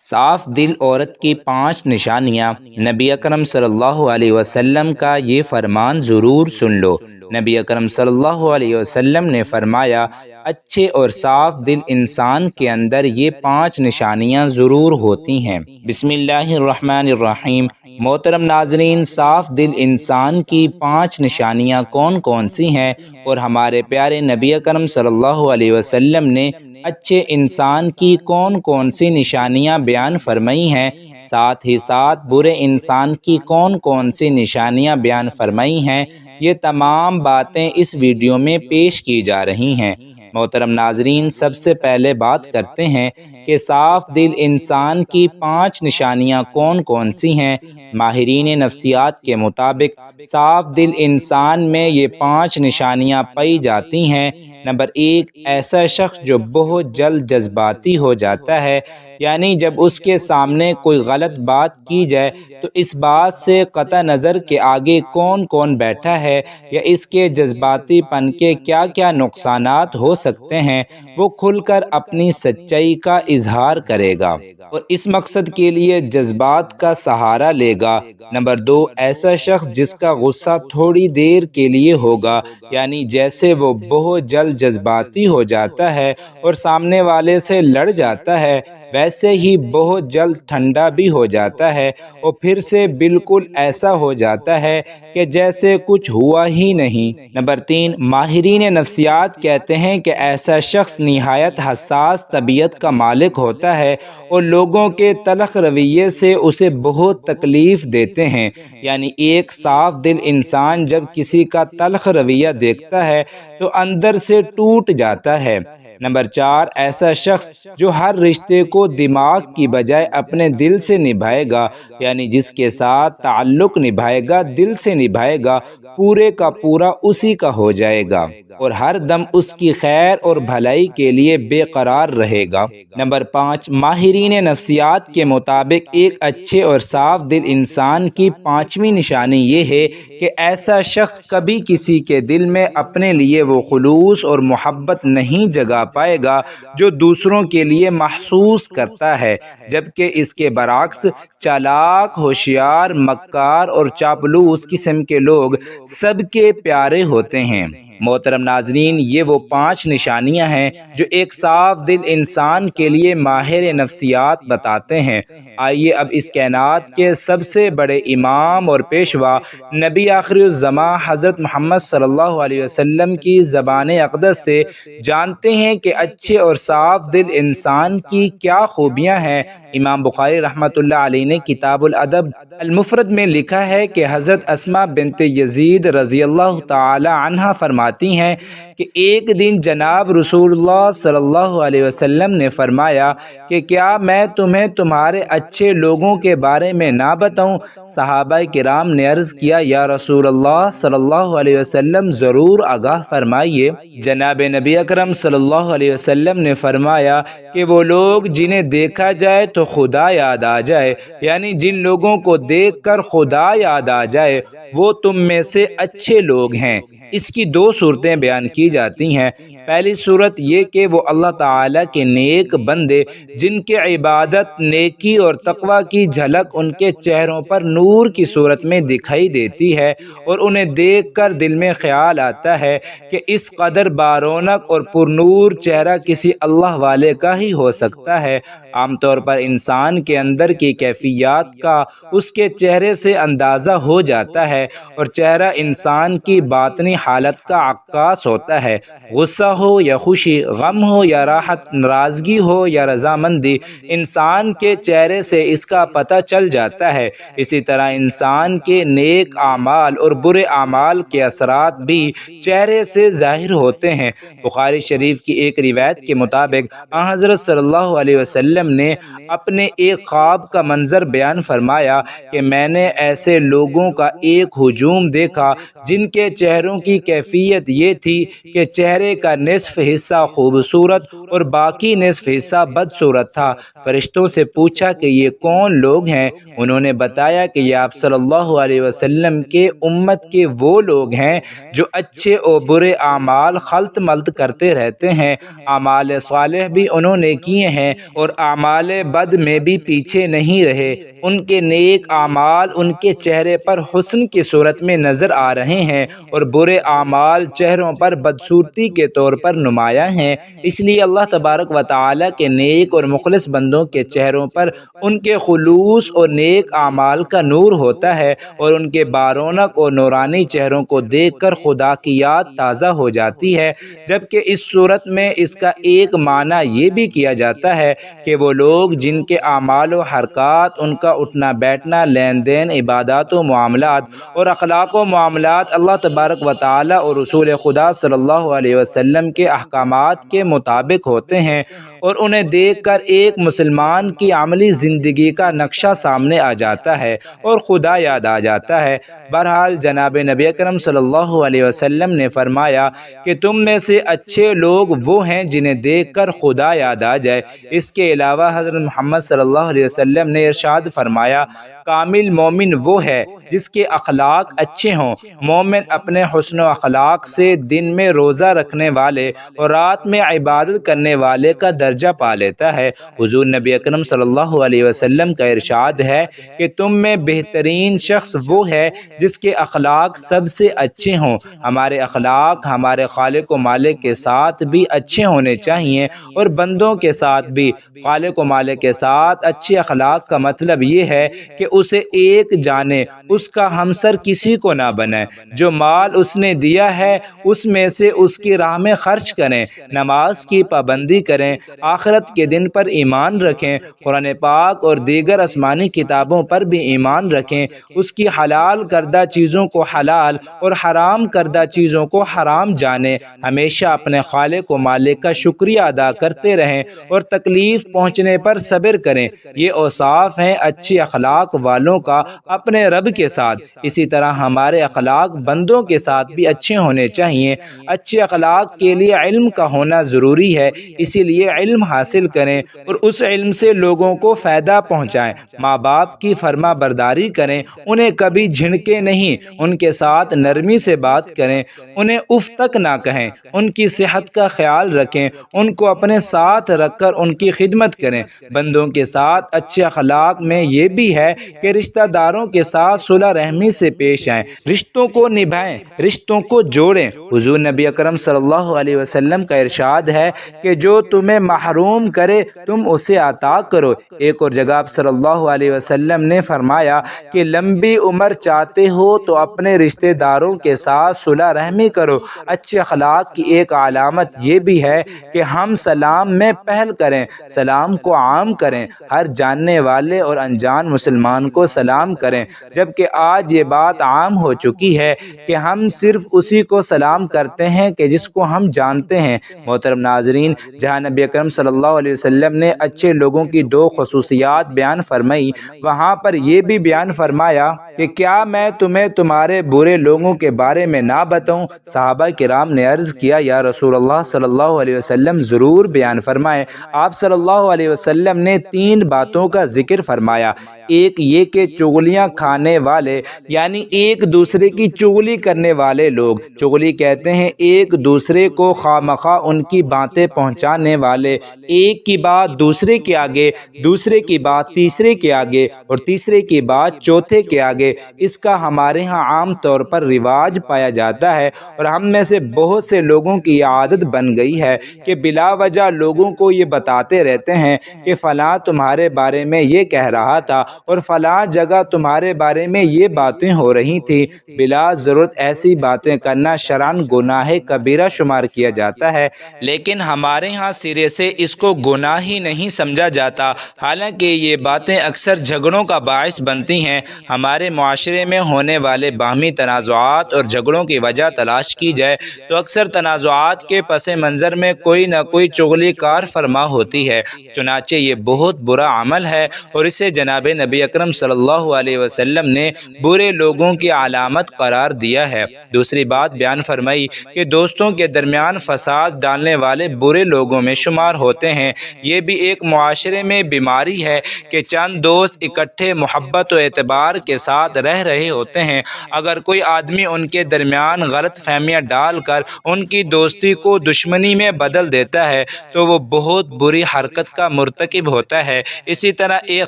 صاف دل عورت کی 5 نشانیاں۔ نبی اکرم صلی اللہ علیہ وسلم کا یہ فرمان ضرور سن لو۔ نبی اکرم صلی اللہ علیہ وسلم نے فرمایا، اچھے اور صاف دل انسان کے اندر یہ 5 نشانیاں ضرور ہوتی ہیں۔ بسم اللہ الرحمن الرحیم۔ محترم ناظرین، صاف دل انسان کی 5 نشانیاں کون کون سی ہیں اور ہمارے پیارے نبی اکرم صلی اللہ علیہ وسلم نے اچھے انسان کی کون کون سی نشانیاں بیان فرمائی ہیں، ساتھ ہی ساتھ برے انسان کی کون کون سی نشانیاں بیان فرمائی ہیں، یہ تمام باتیں اس ویڈیو میں پیش کی جا رہی ہیں۔ محترم ناظرین، سب سے پہلے بات کرتے ہیں کہ صاف دل انسان کی 5 نشانیاں کون کون سی ہیں۔ ماہرین نفسیات کے مطابق صاف دل انسان میں یہ 5 نشانیاں پائی جاتی ہیں۔ نمبر 1، ایسا شخص جو بہت جلد جذباتی ہو جاتا ہے، یعنی جب اس کے سامنے کوئی غلط بات کی جائے تو اس بات سے قطع نظر کہ آگے کون کون بیٹھا ہے یا اس کے جذباتی پن کے کیا کیا نقصانات ہو سکتے ہیں، وہ کھل کر اپنی سچائی کا اظہار کرے گا اور اس مقصد کے لیے جذبات کا سہارا لے گا۔ نمبر 2، ایسا شخص جس کا غصہ تھوڑی دیر کے لیے ہوگا، یعنی جیسے وہ بہت جلد جذباتی ہو جاتا ہے اور سامنے والے سے لڑ جاتا ہے، ویسے ہی بہت جلد ٹھنڈا بھی ہو جاتا ہے اور پھر سے بالکل ایسا ہو جاتا ہے کہ جیسے کچھ ہوا ہی نہیں۔ نمبر 3، ماہرین نفسیات کہتے ہیں کہ ایسا شخص نہایت حساس طبیعت کا مالک ہوتا ہے اور لوگوں کے تلخ رویے سے اسے بہت تکلیف دیتے ہیں، یعنی ایک صاف دل انسان جب کسی کا تلخ رویہ دیکھتا ہے تو اندر سے ٹوٹ جاتا ہے۔ نمبر 4، ایسا شخص جو ہر رشتے کو دماغ کی بجائے اپنے دل سے نبھائے گا، یعنی جس کے ساتھ تعلق نبھائے گا دل سے نبھائے گا، پورے کا پورا اسی کا ہو جائے گا اور ہر دم اس کی خیر اور بھلائی کے لیے بے قرار رہے گا۔ نمبر 5، ماہرین نفسیات کے مطابق ایک اچھے اور صاف دل انسان کی 5ویں نشانی یہ ہے کہ ایسا شخص کبھی کسی کے دل میں اپنے لیے وہ خلوص اور محبت نہیں جگا پائے گا جو دوسروں کے لیے محسوس کرتا ہے، جبکہ اس کے برعکس چالاک، ہوشیار، مکار اور چاپلوس قسم کے لوگ سب کے پیارے ہوتے ہیں۔ محترم ناظرین، یہ وہ 5 نشانیاں ہیں جو ایک صاف دل انسان کے لیے ماہر نفسیات بتاتے ہیں۔ آئیے اب اس کائنات کے سب سے بڑے امام اور پیشوا نبی آخر الزماں حضرت محمد صلی اللہ علیہ وسلم کی زبان اقدس سے جانتے ہیں کہ اچھے اور صاف دل انسان کی کیا خوبیاں ہیں۔ امام بخاری رحمۃ اللہ علیہ نے کتاب الادب المفرد میں لکھا ہے کہ حضرت اسماء بنت یزید رضی اللہ تعالی عنہا فرماتی ہیں کہ ایک دن جناب رسول اللہ صلی اللہ علیہ وسلم نے فرمایا کہ کیا میں تمہیں تمہارے اچھے لوگوں کے بارے میں نہ بتاؤں؟ صحابہ کرام نے عرض کیا، یا رسول اللہ صلی اللہ علیہ وسلم ضرور آگاہ فرمائیے۔ جناب نبی اکرم صلی اللہ علیہ وسلم نے فرمایا کہ وہ لوگ جنہیں دیکھا جائے تو خدا یاد آ جائے، یعنی جن لوگوں کو دیکھ کر خدا یاد آ جائے وہ تم میں سے اچھے لوگ ہیں۔ اس کی 2 صورتیں بیان کی جاتی ہیں۔ پہلی صورت یہ کہ وہ اللہ تعالیٰ کے نیک بندے جن کے عبادت، نیکی اور تقوی کی جھلک ان کے چہروں پر نور کی صورت میں دکھائی دیتی ہے اور انہیں دیکھ کر دل میں خیال آتا ہے کہ اس قدر بارونق اور پرنور چہرہ کسی اللہ والے کا ہی ہو سکتا ہے۔ عام طور پر انسان کے اندر کی کیفیات کا اس کے چہرے سے اندازہ ہو جاتا ہے اور چہرہ انسان کی باطنی حالت کا عکاس ہوتا ہے۔ غصہ ہو یا خوشی، غم ہو یا راحت، ناراضگی ہو یا رضامندی، انسان کے چہرے سے اس کا پتہ چل جاتا ہے۔ اسی طرح انسان کے نیک اعمال اور برے اعمال کے اثرات بھی چہرے سے ظاہر ہوتے ہیں۔ بخاری شریف کی ایک روایت کے مطابق آن حضرت صلی اللہ علیہ وسلم نے اپنے ایک خواب کا منظر بیان فرمایا کہ میں نے ایسے لوگوں کا ایک ہجوم دیکھا جن کے چہروں کی کی کیفیت یہ تھی کہ چہرے کا نصف حصہ خوبصورت اور باقی نصف حصہ بدصورت تھا۔ فرشتوں سے پوچھا کہ یہ کون لوگ ہیں؟ انہوں نے بتایا کہ یہ آپ صلی اللہ علیہ وسلم کے امت کے وہ لوگ ہیں جو اچھے اور برے اعمال خلط ملط کرتے رہتے ہیں۔ اعمال صالح بھی انہوں نے کیے ہیں اور اعمال بد میں بھی پیچھے نہیں رہے۔ ان کے نیک اعمال ان کے چہرے پر حسن کی صورت میں نظر آ رہے ہیں اور برے اعمال چہروں پر بدصورتی کے طور پر نمایاں ہیں۔ اس لیے اللہ تبارک و تعالیٰ کے نیک اور مخلص بندوں کے چہروں پر ان کے خلوص اور نیک اعمال کا نور ہوتا ہے اور ان کے بارونق اور نورانی چہروں کو دیکھ کر خدا کی یاد تازہ ہو جاتی ہے۔ جبکہ اس صورت میں اس کا ایک معنی یہ بھی کیا جاتا ہے کہ وہ لوگ جن کے اعمال و حرکات، ان کا اٹھنا بیٹھنا، لین دین، عبادات و معاملات اور اخلاق و معاملات اللہ تبارک و تعالیٰ اور رسول خدا صلی اللہ علیہ وسلم کے احکامات کے مطابق ہوتے ہیں، اور انہیں دیکھ کر ایک مسلمان کی عملی زندگی کا نقشہ سامنے آ جاتا ہے اور خدا یاد آ جاتا ہے۔ بہرحال جناب نبی اکرم صلی اللہ علیہ وسلم نے فرمایا کہ تم میں سے اچھے لوگ وہ ہیں جنہیں دیکھ کر خدا یاد آ جائے۔ اس کے علاوہ حضرت محمد صلی اللہ علیہ وسلم نے ارشاد فرمایا، کامل مومن وہ ہے جس کے اخلاق اچھے ہوں۔ مومن اپنے حسن و اخلاق سے دن میں روزہ رکھنے والے اور رات میں عبادت کرنے والے کا درجہ پا لیتا ہے۔ حضور نبی اکرم صلی اللہ علیہ وسلم کا ارشاد ہے کہ تم میں بہترین شخص وہ ہے جس کے اخلاق سب سے اچھے ہوں۔ ہمارے اخلاق ہمارے خالق و مالک کے ساتھ بھی اچھے ہونے چاہیے اور بندوں کے ساتھ بھی۔ خالق و مالک کے ساتھ اچھے اخلاق کا مطلب یہ ہے کہ اسے ایک جانے، اس کا ہمسر کسی کو نہ بنائے۔ جو مال اس نے دیا ہے اس میں سے اس کی راہ میں خرچ کریں، نماز کی پابندی کریں، آخرت کے دن پر ایمان رکھیں، قرآن پاک اور دیگر آسمانی کتابوں پر بھی ایمان رکھیں، اس کی حلال کردہ چیزوں کو حلال اور حرام کردہ چیزوں کو حرام جانیں، ہمیشہ اپنے خالق و مالک کا شکریہ ادا کرتے رہیں اور تکلیف پہنچنے پر صبر کریں۔ یہ اوصاف ہیں اچھے اخلاق والوں کا اپنے رب کے ساتھ۔ اسی طرح ہمارے اخلاق بندوں کے ساتھ بھی اچھے ہونے چاہیے۔ اچھے اخلاق کے لیے علم کا ہونا ضروری ہے، اسی لیے علم حاصل کریں اور اس علم سے لوگوں کو فائدہ پہنچائیں۔ ماں باپ کی فرما برداری کریں، انہیں کبھی جھڑکیں نہیں، ان کے ساتھ نرمی سے بات کریں، انہیں اف تک نہ کہیں، ان کی صحت کا خیال رکھیں، ان کو اپنے ساتھ رکھ کر ان کی خدمت کریں۔ بندوں کے ساتھ اچھے اخلاق میں یہ بھی ہے کہ رشتہ داروں کے ساتھ صلح رحمی سے پیش آئیں، رشتوں کو نبھائیں، رشتوں کو جوڑیں۔ حضور نبی اکرم صلی اللہ علیہ وسلم کا ارشاد ہے کہ جو تمہیں محروم کرے تم اسے عطا کرو۔ ایک اور جگہ آپ صلی اللہ علیہ وسلم نے فرمایا کہ لمبی عمر چاہتے ہو تو اپنے رشتہ داروں کے ساتھ صلح رحمی کرو۔ اچھے اخلاق کی ایک علامت یہ بھی ہے کہ ہم سلام میں پہل کریں، سلام کو عام کریں، ہر جاننے والے اور انجان مسلمان کو سلام کریں، جبکہ آج یہ بات عام ہو چکی ہے کہ ہم صرف اسی کو سلام کرتے ہیں کہ جس کو ہم جانتے ہیں۔ محترم ناظرین، جہاں نبی اکرم صلی اللہ علیہ وسلم نے اچھے لوگوں کی دو خصوصیات بیان فرمائی، وہاں پر یہ بھی بیان فرمایا کہ کیا میں تمہیں تمہارے برے لوگوں کے بارے میں نہ بتاؤں؟ صحابہ کرام نے عرض کیا، یا رسول اللہ صلی اللہ علیہ وسلم ضرور بیان فرمائیں۔ آپ صلی اللہ علیہ وسلم نے 3 باتوں کا ذکر فرمایا۔ ایک یہ کہ چغلیاں کھانے والے، یعنی ایک دوسرے کی چغلی کرنے والے لوگ، چغلی کہتے ہیں ایک دوسرے کو خواہ مخواہ ان کی باتیں پہنچانے والے، ایک کی بات دوسرے کے آگے، دوسرے کی بات تیسرے کے آگے اور تیسرے کی بات چوتھے کے آگے۔ اس کا ہمارے ہاں عام طور پر رواج پایا جاتا ہے اور ہم میں سے بہت سے لوگوں کی یہ عادت بن گئی ہے کہ بلا وجہ لوگوں کو یہ بتاتے رہتے ہیں کہ فلاں تمہارے بارے میں یہ کہہ رہا تھا اور فلاں جگہ تمہارے بارے میں یہ باتیں ہو رہی تھی۔ بلا ضرورت ایسی باتیں کرنا شرعاً گناہ کبیرہ شمار کیا جاتا ہے، لیکن ہمارے ہاں سرے سے اس کو گناہ ہی نہیں سمجھا جاتا، حالانکہ یہ باتیں اکثر جھگڑوں کا باعث بنتی ہیں۔ ہمارے معاشرے میں ہونے والے باہمی تنازعات اور جھگڑوں کی وجہ تلاش کی جائے تو اکثر تنازعات کے پس منظر میں کوئی نہ کوئی چغلی کار فرما ہوتی ہے، چنانچہ یہ بہت برا عمل ہے اور اسے جناب نبی اکرم صلی اللہ علیہ وسلم نے برے لوگوں کی علامت قرار دیا ہے۔ دوسری بات بیان فرمائی کہ دوستوں کے درمیان فساد ڈالنے والے برے لوگوں میں شمار ہوتے ہیں۔ یہ بھی ایک معاشرے میں بیماری ہے کہ چند دوست اکٹھے محبت و اعتبار کے ساتھ رہ رہے ہوتے ہیں، اگر کوئی آدمی ان کے درمیان غلط فہمیاں ڈال کر ان کی دوستی کو دشمنی میں بدل دیتا ہے تو وہ بہت بری حرکت کا مرتکب ہوتا ہے۔ اسی طرح ایک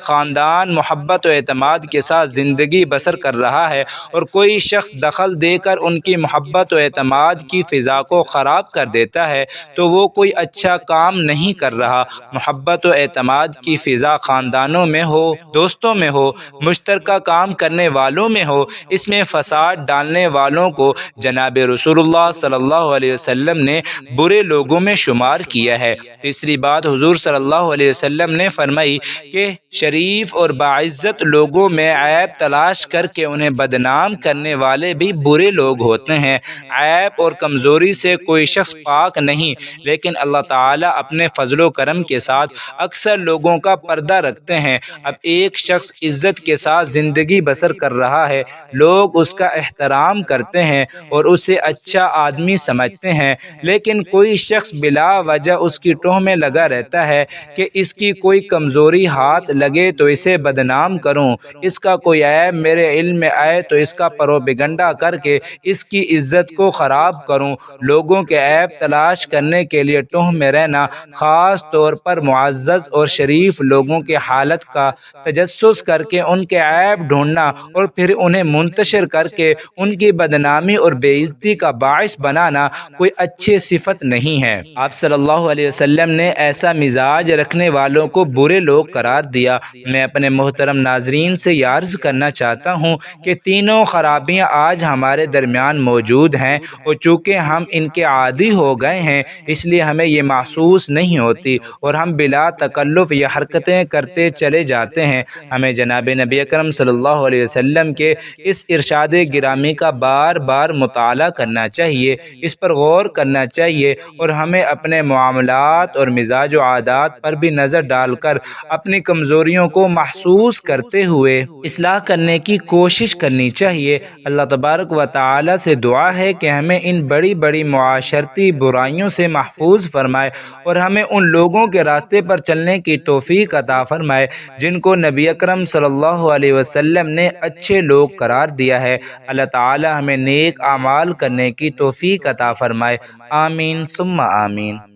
خاندان محبت و اعتماد کے ساتھ زندگی بسر کر رہا ہے اور کوئی شخص دخل دے کر ان کی محبت و اعتماد کی فضا کو خراب کر دیتا ہے تو وہ کوئی اچھا کام نہیں کر رہا۔ محبت و اعتماد کی فضا خاندانوں میں ہو، دوستوں میں ہو، مشترکہ کام کرنے والوں میں ہو، اس میں فساد ڈالنے والوں کو جناب رسول اللہ صلی اللہ علیہ وسلم نے برے لوگوں میں شمار کیا ہے۔ تیسری بات حضور صلی اللہ علیہ وسلم نے فرمائی کہ شریف اور باعزت لوگوں میں عیب تلاش کر کے انہیں بدنام کرنے والے بھی برے لوگ ہوتے ہیں۔ عیب اور کمزوری سے کوئی شخص پاک نہیں، لیکن اللہ تعالیٰ اپنے فضل و کرم کے ساتھ اکثر لوگوں کا پردہ رکھتے ہیں۔ اب ایک شخص عزت کے ساتھ زندگی بسر کر رہا ہے، لوگ اس کا احترام کرتے ہیں اور اسے اچھا آدمی سمجھتے ہیں، لیکن کوئی شخص بلا وجہ اس کی ٹوہ میں لگا رہتا ہے کہ اس کی کوئی کمزوری ہاتھ لگے تو اسے بدنام کروں، اس کا کوئی عیب میرے علم میں آئے تو اس کا پروپیگنڈا کر کے اس کی عزت کو خراب کروں۔ لوگوں کے عیب تلاش کرنے کے لیے ٹوہ میں رہنا، خاص طور پر معزز اور شریف لوگوں کی حالت کا تجسس کر کے ان کے عیب ڈھونڈنا اور پھر انہیں منتشر کر کے ان کی بدنامی اور بے عزتی کا باعث بنانا کوئی اچھی صفت نہیں ہے۔ آپ صلی اللہ علیہ وسلم نے ایسا مزاج رکھنے والوں کو برے لوگ قرار دیا۔ میں اپنے محترم ناظرین سے یہ عرض کرنا چاہتا ہوں کہ تینوں خرابیاں آج ہمارے درمیان موجود ہیں اور چونکہ ہم ان کے عادی ہو گئے ہیں اس لیے ہمیں یہ محسوس نہیں ہوتی اور ہم بلا تکلف یہ حرکتیں کرتے چلے جاتے ہیں۔ ہمیں جناب نبی اکرم صلی اللہ علیہ وسلم کے اس ارشاد گرامی کا بار بار مطالعہ کرنا چاہیے، اس پر غور کرنا چاہیے اور ہمیں اپنے معاملات اور مزاج و عادات پر بھی نظر ڈال کر اپنی کمزوریوں کو محسوس کرتے ہوئے اصلاح کرنے کی کوشش کرنی چاہیے۔ اللہ تبارک و تعالی سے دعا ہے کہ ہمیں ان بڑی بڑی معاشرتی برائیوں سے محفوظ فرمائے اور ہمیں ان لوگوں کے راستے پر چلنے کی توفیق عطا فرمائے جن کو نبی اکرم صلی اللہ علیہ وسلم نے اچھے لوگ قرار دیا ہے۔ اللہ تعالی ہمیں نیک اعمال کرنے کی توفیق عطا فرمائے۔ آمین ثم آمین۔